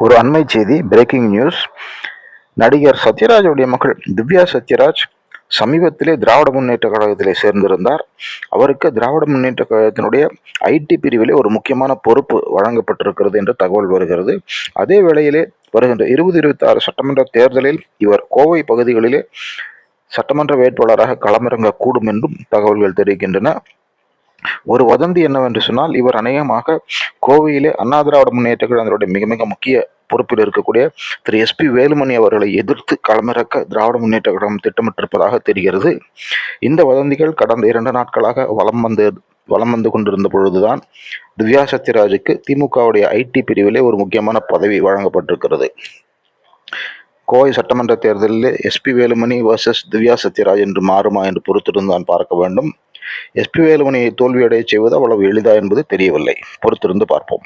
ஒரு அண்மை செய்தி, பிரேக்கிங் நியூஸ். நடிகர் சத்யராஜுடைய மகள் திவ்யா சத்யராஜ் சமீபத்திலே திராவிட முன்னேற்ற கழகத்திலே சேர்ந்திருந்தார். அவருக்கு திராவிட முன்னேற்ற கழகத்தினுடைய ஐடி பிரிவிலே ஒரு முக்கியமான பொறுப்பு வழங்கப்பட்டிருக்கிறது என்று தகவல் வருகிறது. அதே வேளையிலே வருகின்ற 2026 சட்டமன்ற தேர்தலில் இவர் கோவை பகுதிகளிலே சட்டமன்ற வேட்பாளராக களமிறங்கக்கூடும் என்றும் தகவல்கள் தெரிவிக்கின்றன. ஒரு வதந்தி என்னவென்று சொன்னால், இவர் அநேகமாக கோவையிலே அண்ணா திராவிட முன்னேற்ற கழகத்தினுடைய மிக மிக முக்கிய பொறுப்பில் இருக்கக்கூடிய திரு SP வேலுமணி அவர்களை எதிர்த்து களமிறக்க திராவிட முன்னேற்ற கழகம் திட்டமிட்டிருப்பதாக தெரிகிறது. இந்த வதந்திகள் கடந்த 2 நாட்களாக வலம் வந்து கொண்டிருந்த பொழுதுதான் திவ்யா சத்யராஜுக்கு திமுகவுடைய ஐடி பிரிவிலே ஒரு முக்கியமான பதவி வழங்கப்பட்டிருக்கிறது. கோவை சட்டமன்ற தேர்தலில் SP வேலுமணி வர்சஸ் திவ்யா சத்யராஜ் என்று மாறுமா என்று பொறுத்திருந்தான் பார்க்க வேண்டும். SP வேலுமணியை தோல்வியடைய செய்வது அவ்வளவு எளிதா என்பது தெரியவில்லை. பொறுத்திருந்து பார்ப்போம்.